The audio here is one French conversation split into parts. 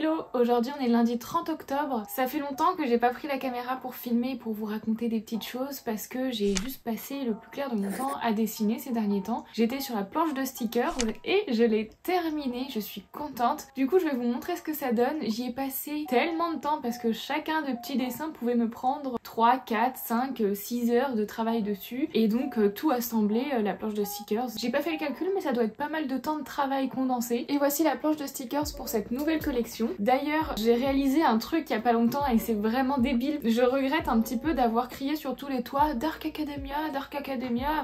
Hello, aujourd'hui on est lundi 30 octobre. Ça fait longtemps que j'ai pas pris la caméra pour filmer, pour vous raconter des petites choses parce que j'ai juste passé le plus clair de mon temps à dessiner ces derniers temps. J'étais sur la planche de stickers et je l'ai terminée, je suis contente. Du coup je vais vous montrer ce que ça donne. J'y ai passé tellement de temps parce que chacun de petits dessins pouvait me prendre 3, 4, 5, 6 heures de travail dessus et donc tout assembler la planche de stickers. J'ai pas fait le calcul mais ça doit être pas mal de temps de travail condensé. Et voici la planche de stickers pour cette nouvelle collection. D'ailleurs j'ai réalisé un truc il y a pas longtemps et c'est vraiment débile. Je regrette un petit peu d'avoir crié sur tous les toits Dark Academia,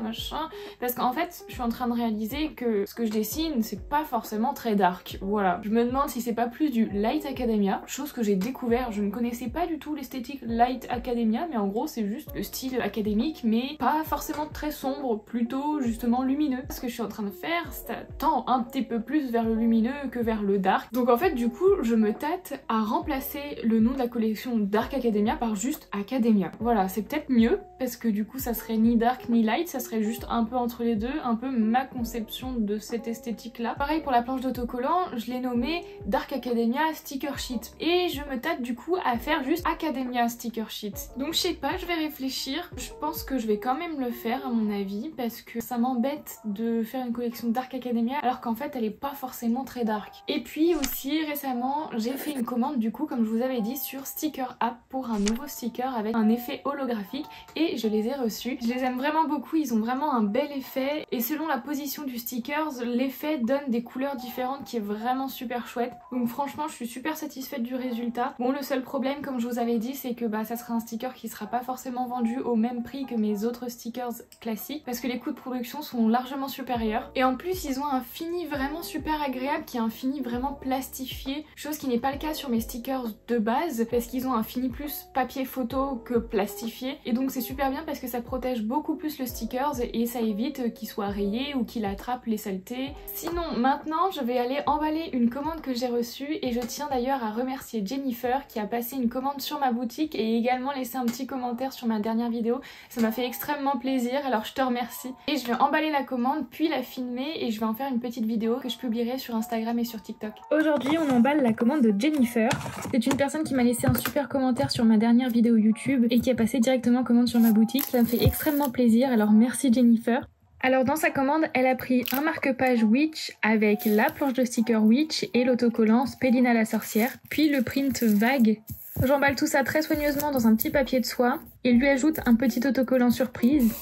machin, parce qu'en fait je suis en train de réaliser que ce que je dessine c'est pas forcément très dark. Voilà, je me demande si c'est pas plus du Light Academia, chose que j'ai découvert. Je ne connaissais pas du tout l'esthétique Light Academia, mais en gros c'est juste le style académique mais pas forcément très sombre, plutôt justement lumineux. Ce que je suis en train de faire, ça tend un petit peu plus vers le lumineux que vers le dark. Donc en fait du coup je me tâte à remplacer le nom de la collection Dark Academia par juste Academia. Voilà, c'est peut-être mieux parce que du coup ça serait ni dark ni light, ça serait juste un peu entre les deux, un peu ma conception de cette esthétique là. Pareil pour la planche d'autocollant, je l'ai nommée Dark Academia Sticker Sheet et je me tâte du coup à faire juste Academia Sticker Sheet. Donc je sais pas, je vais réfléchir. Je pense que je vais quand même le faire à mon avis parce que ça m'embête de faire une collection Dark Academia alors qu'en fait elle est pas forcément très dark. Et puis aussi récemment j'ai fait une commande du coup comme je vous avais dit sur Sticker App pour un nouveau sticker avec un effet holographique et je les ai reçus. Je les aime vraiment beaucoup, ils ont vraiment un bel effet et selon la position du sticker, l'effet donne des couleurs différentes qui est vraiment super chouette. Donc franchement je suis super satisfaite du résultat. Bon, le seul problème comme je vous avais dit c'est que ça sera un sticker qui sera pas forcément vendu au même prix que mes autres stickers classiques parce que les coûts de production sont largement supérieurs et en plus ils ont un fini vraiment super agréable qui est un fini vraiment plastifié, chose qui n'est pas le cas sur mes stickers de base parce qu'ils ont un fini plus papier photo que plastifié et donc c'est super bien parce que ça protège beaucoup plus le sticker et ça évite qu'il soit rayé ou qu'il attrape les saletés. Sinon maintenant je vais aller emballer une commande que j'ai reçue et je tiens d'ailleurs à remercier Jennifer qui a passé une commande sur ma boutique et également laissé un petit commentaire sur ma dernière vidéo. Ça m'a fait extrêmement plaisir, alors je te remercie. Et je vais emballer la commande puis la filmer et je vais en faire une petite vidéo que je publierai sur Instagram et sur TikTok. Aujourd'hui on emballe la commande de Jennifer. C'est une personne qui m'a laissé un super commentaire sur ma dernière vidéo YouTube et qui a passé directement commande sur ma boutique. Ça me fait extrêmement plaisir, alors merci Jennifer. Alors dans sa commande, elle a pris un marque-page Witch avec la planche de sticker Witch et l'autocollant Spellina la sorcière, puis le print Vague. J'emballe tout ça très soigneusement dans un petit papier de soie et lui ajoute un petit autocollant surprise.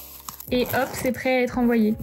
Et hop, c'est prêt à être envoyé.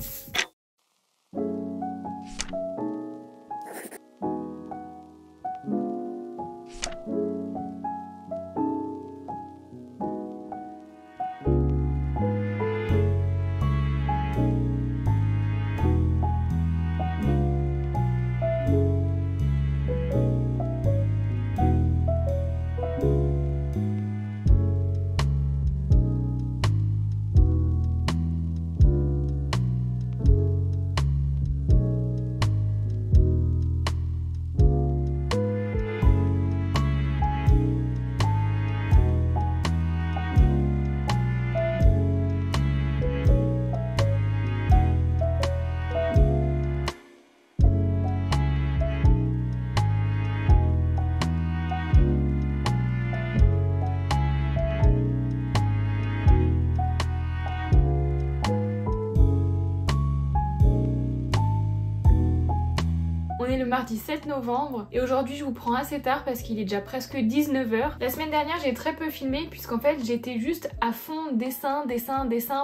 On est le mardi 7 novembre et aujourd'hui je vous prends assez tard parce qu'il est déjà presque 19 h. La semaine dernière j'ai très peu filmé puisqu'en fait j'étais juste à fond dessin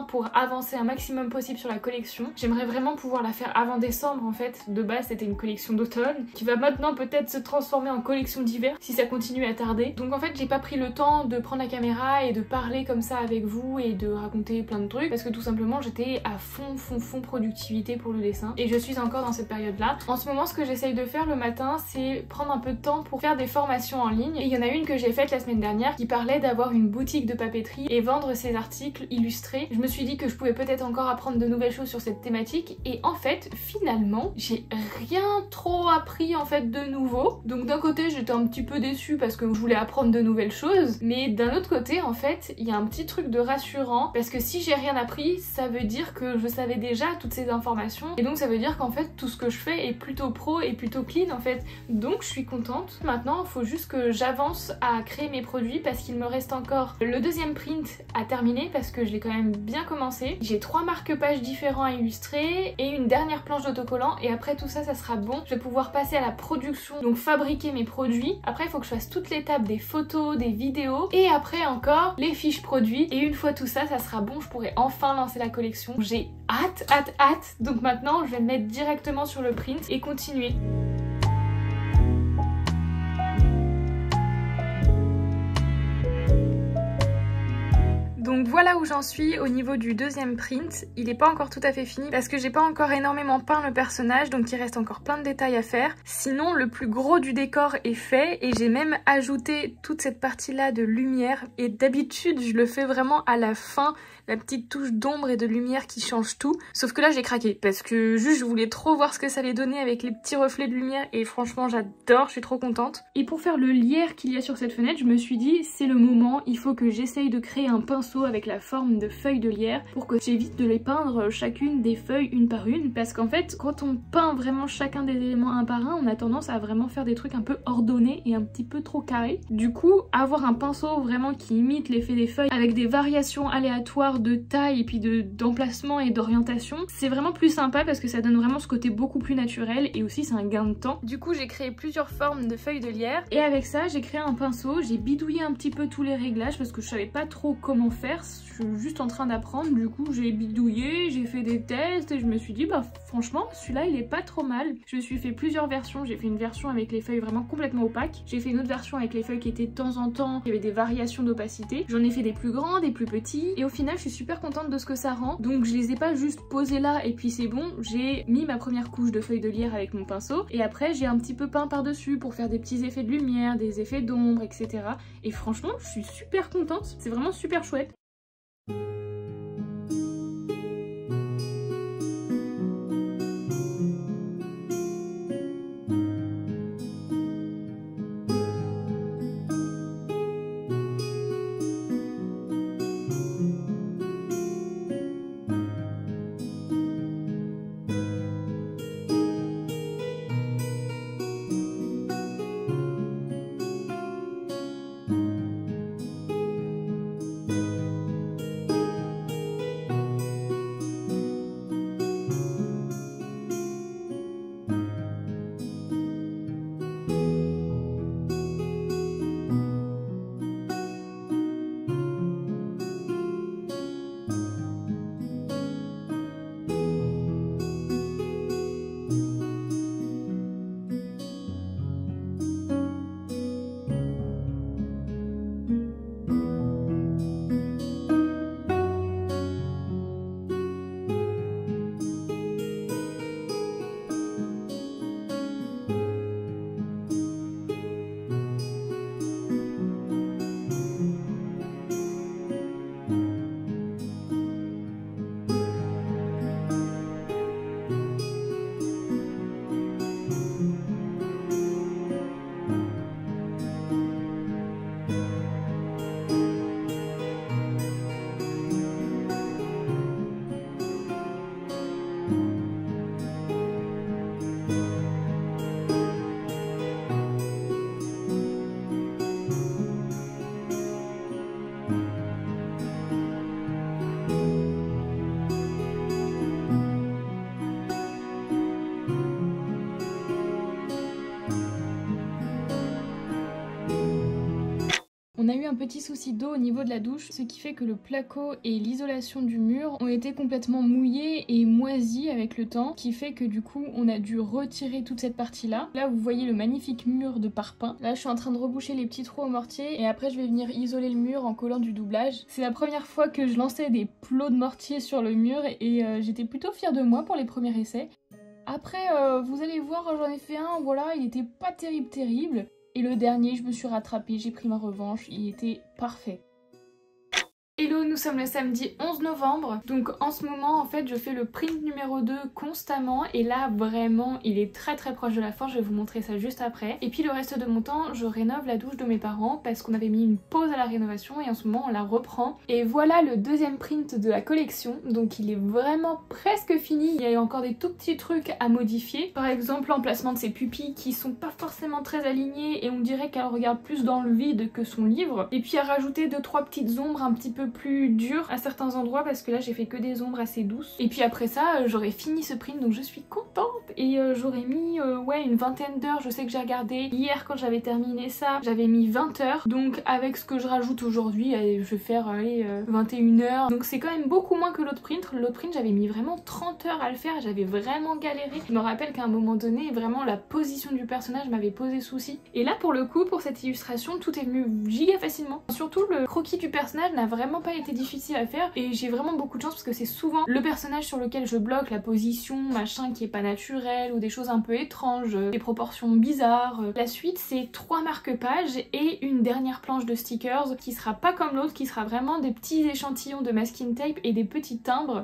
pour avancer un maximum possible sur la collection. J'aimerais vraiment pouvoir la faire avant décembre en fait. De base c'était une collection d'automne qui va maintenant peut-être se transformer en collection d'hiver si ça continue à tarder. Donc en fait j'ai pas pris le temps de prendre la caméra et de parler comme ça avec vous et de raconter plein de trucs parce que tout simplement j'étais à fond productivité pour le dessin et je suis encore dans cette période là. En ce moment ce que j'essaye de faire le matin c'est prendre un peu de temps pour faire des formations en ligne et il y en a une que j'ai faite la semaine dernière qui parlait d'avoir une boutique de papeterie et vendre ses articles illustrés. Je me suis dit que je pouvais peut-être encore apprendre de nouvelles choses sur cette thématique et en fait finalement j'ai rien trop appris en fait de nouveau. Donc d'un côté j'étais un petit peu déçue parce que je voulais apprendre de nouvelles choses mais d'un autre côté en fait il y a un petit truc de rassurant parce que si j'ai rien appris ça veut dire que je savais déjà toutes ces informations et donc ça veut dire qu'en fait tout ce que je fais est plutôt pro et plutôt clean en fait, donc je suis contente. Maintenant il faut juste que j'avance à créer mes produits parce qu'il me reste encore le deuxième print à terminer parce que je l'ai quand même bien commencé. J'ai 3 marque-pages différents à illustrer et une dernière planche d'autocollant et après tout ça, ça sera bon. Je vais pouvoir passer à la production, donc fabriquer mes produits. Après il faut que je fasse toute l'étape des photos, des vidéos et après encore les fiches produits et une fois tout ça, ça sera bon, je pourrai enfin lancer la collection. J'ai hâte, hâte, hâte. Donc maintenant je vais me mettre directement sur le print et continuer. Donc voilà où j'en suis au niveau du deuxième print. Il n'est pas encore tout à fait fini parce que j'ai pas encore énormément peint le personnage, donc il reste encore plein de détails à faire. Sinon le plus gros du décor est fait et j'ai même ajouté toute cette partie là de lumière et d'habitude je le fais vraiment à la fin, la petite touche d'ombre et de lumière qui change tout. Sauf que là j'ai craqué parce que juste je voulais trop voir ce que ça allait donner avec les petits reflets de lumière et franchement j'adore, je suis trop contente. Et pour faire le lierre qu'il y a sur cette fenêtre, je me suis dit c'est le moment, il faut que j'essaye de créer un pinceau avec la forme de feuilles de lierre pour que j'évite de les peindre chacune des feuilles une par une parce qu'en fait quand on peint vraiment chacun des éléments un par un, on a tendance à vraiment faire des trucs un peu ordonnés et un petit peu trop carrés. Du coup avoir un pinceau vraiment qui imite l'effet des feuilles avec des variations aléatoires de taille et puis d'emplacement et d'orientation, c'est vraiment plus sympa parce que ça donne vraiment ce côté beaucoup plus naturel et aussi c'est un gain de temps. Du coup j'ai créé plusieurs formes de feuilles de lierre et avec ça j'ai créé un pinceau, j'ai bidouillé un petit peu tous les réglages parce que je savais pas trop comment faire, je suis juste en train d'apprendre, du coup j'ai bidouillé, j'ai fait des tests et je me suis dit bah franchement celui-là il est pas trop mal. Je me suis fait plusieurs versions, j'ai fait une version avec les feuilles vraiment complètement opaques, j'ai fait une autre version avec les feuilles qui étaient de temps en temps, il y avait des variations d'opacité, j'en ai fait des plus grands, des plus petits et au final je suis super contente de ce que ça rend. Donc je les ai pas juste posés là et puis c'est bon, j'ai mis ma première couche de feuilles de lierre avec mon pinceau et après j'ai un petit peu peint par dessus pour faire des petits effets de lumière, des effets d'ombre, etc. Et franchement je suis super contente, c'est vraiment super chouette. On a eu un petit souci d'eau au niveau de la douche, ce qui fait que le placo et l'isolation du mur ont été complètement mouillés et moisis avec le temps, qui fait que du coup on a dû retirer toute cette partie là. Là vous voyez le magnifique mur de parpaing. Là je suis en train de reboucher les petits trous au mortier et après je vais venir isoler le mur en collant du doublage. C'est la première fois que je lançais des plots de mortier sur le mur et j'étais plutôt fière de moi pour les premiers essais. Après vous allez voir, j'en ai fait un, voilà, il était pas terrible. Et le dernier, je me suis rattrapée, j'ai pris ma revanche, il était parfait. Hello, nous sommes le samedi 11 novembre, donc en ce moment en fait je fais le print numéro 2 constamment et là vraiment il est très proche de la fin, je vais vous montrer ça juste après. Et puis le reste de mon temps je rénove la douche de mes parents parce qu'on avait mis une pause à la rénovation et en ce moment on la reprend. Et voilà le deuxième print de la collection, donc il est vraiment presque fini, il y a encore des tout petits trucs à modifier. Par exemple l'emplacement de ses pupilles qui sont pas forcément très alignées et on dirait qu'elle regarde plus dans le vide que son livre. Et puis à rajouter 2-3 petites ombres un petit peu plus dures à certains endroits parce que là j'ai fait que des ombres assez douces. Et puis après ça j'aurais fini ce print donc je suis contente et j'aurais mis ouais une vingtaine d'heures. Je sais que j'ai regardé hier quand j'avais terminé ça, j'avais mis 20 heures, donc avec ce que je rajoute aujourd'hui je vais faire 21 heures, donc c'est quand même beaucoup moins que l'autre print. L'autre print j'avais mis vraiment 30 heures à le faire, j'avais vraiment galéré. Je me rappelle qu'à un moment donné vraiment la position du personnage m'avait posé souci et là pour le coup pour cette illustration tout est venu giga facilement. Surtout le croquis du personnage n'a vraiment pas été difficile à faire et j'ai vraiment beaucoup de chance parce que c'est souvent le personnage sur lequel je bloque, la position machin qui est pas naturelle ou des choses un peu étranges, des proportions bizarres. La suite c'est 3 marque-pages et une dernière planche de stickers qui sera pas comme l'autre, qui sera vraiment des petits échantillons de masking tape et des petits timbres.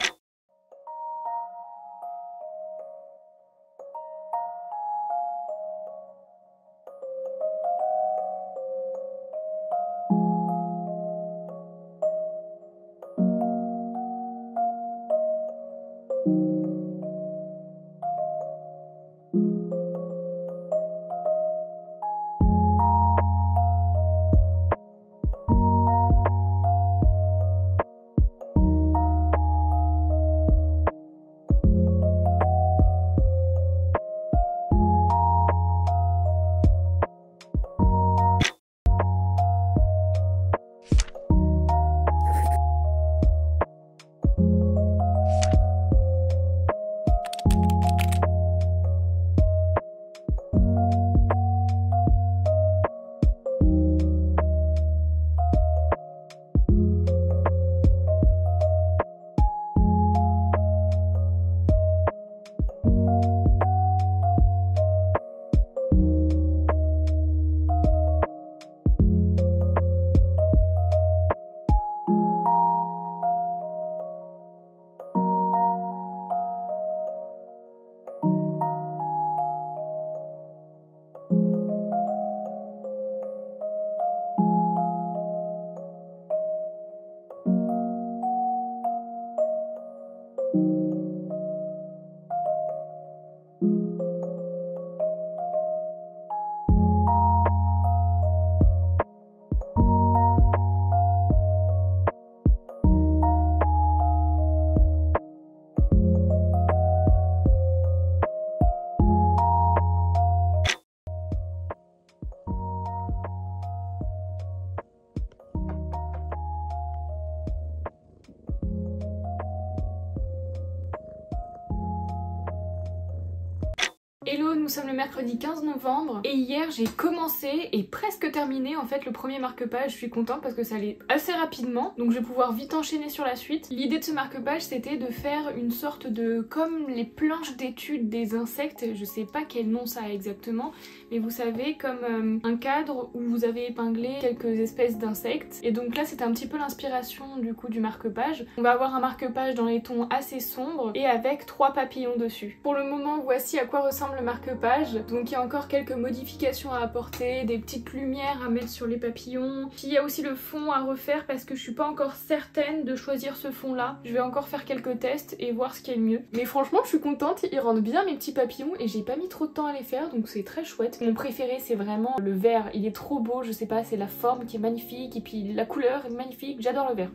Hello, nous sommes le mercredi 15 novembre et hier j'ai commencé et presque terminé en fait le premier marque-page. Je suis contente parce que ça allait assez rapidement donc je vais pouvoir vite enchaîner sur la suite. L'idée de ce marque-page c'était de faire une sorte de comme les planches d'études des insectes, je sais pas quel nom ça a exactement, mais vous savez comme un cadre où vous avez épinglé quelques espèces d'insectes et donc là c'était un petit peu l'inspiration du coup du marque-page. On va avoir un marque-page dans les tons assez sombres et avec 3 papillons dessus. Pour le moment voici à quoi ressemble le marque-page. Donc il y a encore quelques modifications à apporter, des petites lumières à mettre sur les papillons. Puis il y a aussi le fond à refaire parce que je suis pas encore certaine de choisir ce fond là. Je vais encore faire quelques tests et voir ce qui est le mieux. Mais franchement je suis contente, ils rendent bien mes petits papillons et j'ai pas mis trop de temps à les faire donc c'est très chouette. Mon préféré c'est vraiment le vert, il est trop beau, je sais pas, c'est la forme qui est magnifique et puis la couleur est magnifique, j'adore le vert.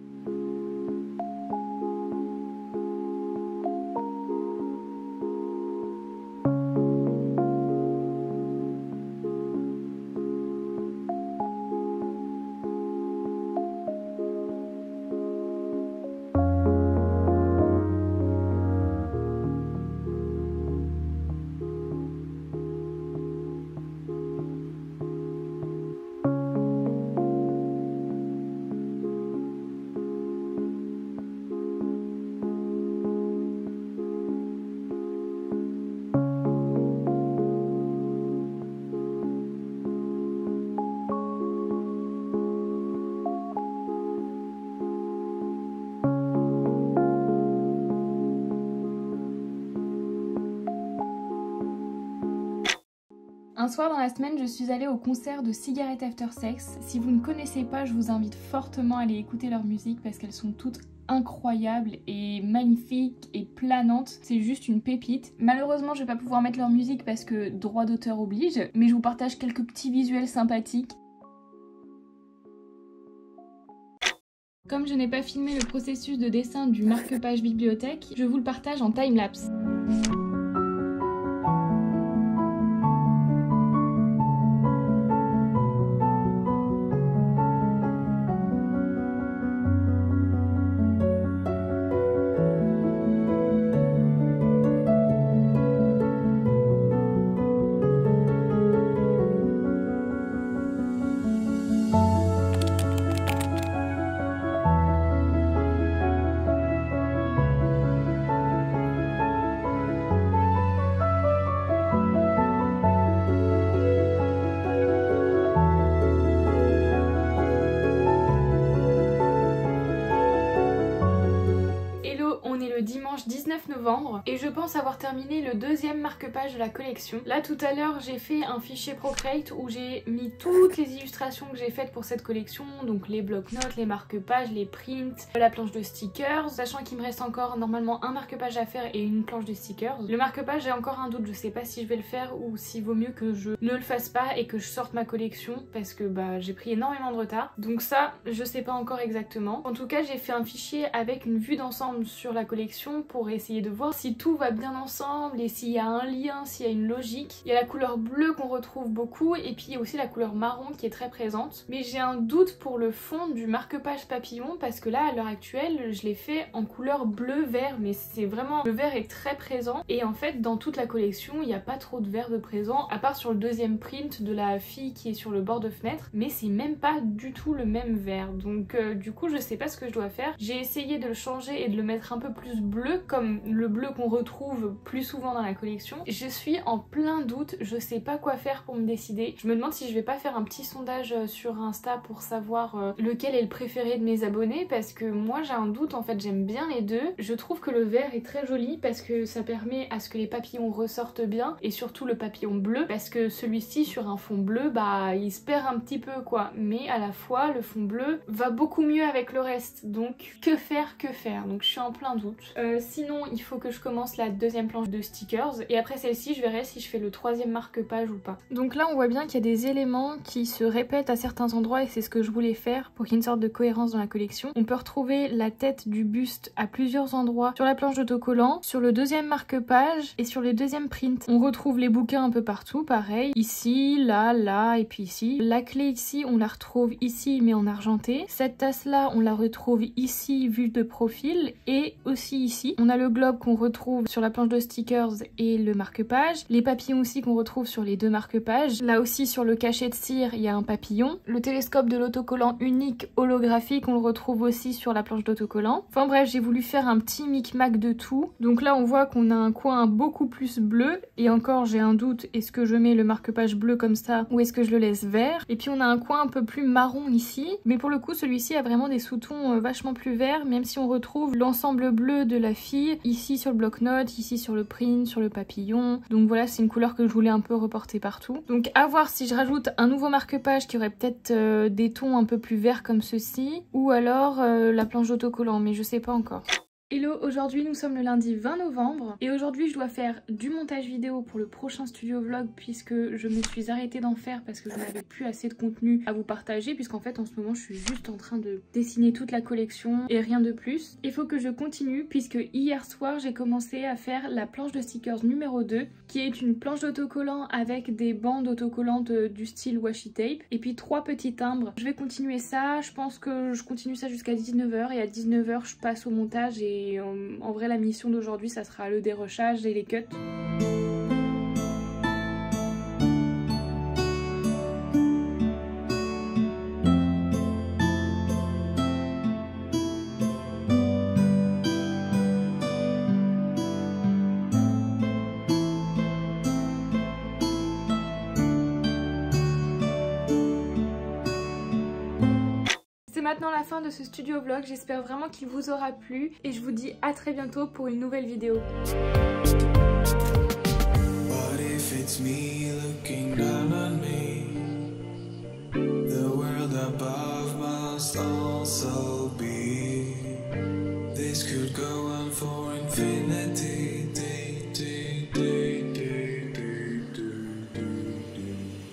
Un soir dans la semaine, je suis allée au concert de Cigarette After Sex. Si vous ne connaissez pas, je vous invite fortement à aller écouter leur musique parce qu'elles sont toutes incroyables et magnifiques et planantes. C'est juste une pépite. Malheureusement, je vais pas pouvoir mettre leur musique parce que droit d'auteur oblige, mais je vous partage quelques petits visuels sympathiques. Comme je n'ai pas filmé le processus de dessin du marque-page bibliothèque, je vous le partage en timelapse. Dimanche 19 novembre et je pense avoir terminé le deuxième marque-page de la collection. Là tout à l'heure j'ai fait un fichier Procreate où j'ai mis toutes les illustrations que j'ai faites pour cette collection, donc les bloc-notes, les marque-pages, les prints, la planche de stickers, sachant qu'il me reste encore normalement un marque-page à faire et une planche de stickers. Le marque-page j'ai encore un doute, je sais pas si je vais le faire ou s'il vaut mieux que je ne le fasse pas et que je sorte ma collection parce que j'ai pris énormément de retard. Donc ça je sais pas encore exactement. En tout cas j'ai fait un fichier avec une vue d'ensemble sur la collection pour essayer de voir si tout va bien ensemble et s'il y a un lien, s'il y a une logique. Il y a la couleur bleue qu'on retrouve beaucoup et puis il y a aussi la couleur marron qui est très présente. Mais j'ai un doute pour le fond du marque-page papillon parce que là à l'heure actuelle je l'ai fait en couleur bleu-vert, mais c'est vraiment, le vert est très présent et en fait dans toute la collection il n'y a pas trop de vert de présent à part sur le deuxième print de la fille qui est sur le bord de fenêtre, mais c'est même pas du tout le même vert. Donc du coup je sais pas ce que je dois faire. J'ai essayé de le changer et de le mettre un peu plus bleu comme le bleu qu'on retrouve plus souvent dans la collection. Je suis en plein doute, je sais pas quoi faire pour me décider. Je me demande si je vais pas faire un petit sondage sur Insta pour savoir lequel est le préféré de mes abonnés parce que moi j'ai un doute, en fait j'aime bien les deux. Je trouve que le vert est très joli parce que ça permet à ce que les papillons ressortent bien et surtout le papillon bleu parce que celui-ci sur un fond bleu il se perd un petit peu quoi, mais à la fois le fond bleu va beaucoup mieux avec le reste, donc que faire, donc je suis en plein doute. Sinon il faut que je commence la deuxième planche de stickers et après celle-ci je verrai si je fais le troisième marque-page ou pas. Donc là on voit bien qu'il y a des éléments qui se répètent à certains endroits et c'est ce que je voulais faire pour qu'il y ait une sorte de cohérence dans la collection. On peut retrouver la tête du buste à plusieurs endroits sur la planche d'autocollant, sur le deuxième marque-page et sur le deuxième print. On retrouve les bouquins un peu partout, pareil, ici, là et puis ici. La clé ici on la retrouve ici mais en argenté. Cette tasse là on la retrouve ici vue de profil et aussi ici. On a le globe qu'on retrouve sur la planche de stickers et le marque-page. Les papillons aussi qu'on retrouve sur les deux marque-pages. Là aussi sur le cachet de cire il y a un papillon. Le télescope de l'autocollant unique holographique on le retrouve aussi sur la planche d'autocollant. Enfin bref, j'ai voulu faire un petit micmac de tout. Donc là on voit qu'on a un coin beaucoup plus bleu et encore j'ai un doute, est-ce que je mets le marque-page bleu comme ça ou est-ce que je le laisse vert? Et puis on a un coin un peu plus marron ici, mais pour le coup celui-ci a vraiment des sous-tons vachement plus verts, même si on retrouve l'ensemble bleu de la fille ici sur le bloc-notes, ici sur le print, sur le papillon. Donc voilà, c'est une couleur que je voulais un peu reporter partout. Donc à voir si je rajoute un nouveau marque-page qui aurait peut-être des tons un peu plus verts comme ceci, ou alors la planche d'autocollant, mais je sais pas encore. Hello, aujourd'hui nous sommes le lundi 20 novembre et aujourd'hui je dois faire du montage vidéo pour le prochain studio vlog puisque je me suis arrêtée d'en faire parce que je n'avais plus assez de contenu à vous partager, puisqu'en fait en ce moment je suis juste en train de dessiner toute la collection et rien de plus. Il faut que je continue puisque hier soir j'ai commencé à faire la planche de stickers numéro 2 qui est une planche d'autocollant avec des bandes autocollantes du style washi tape et puis 3 petits timbres. Je vais continuer ça, je pense que je continue ça jusqu'à 19h et à 19h je passe au montage et en vrai la mission d'aujourd'hui ça sera le dérochage et les cuts. Maintenant la fin de ce studio vlog, j'espère vraiment qu'il vous aura plu et je vous dis à très bientôt pour une nouvelle vidéo.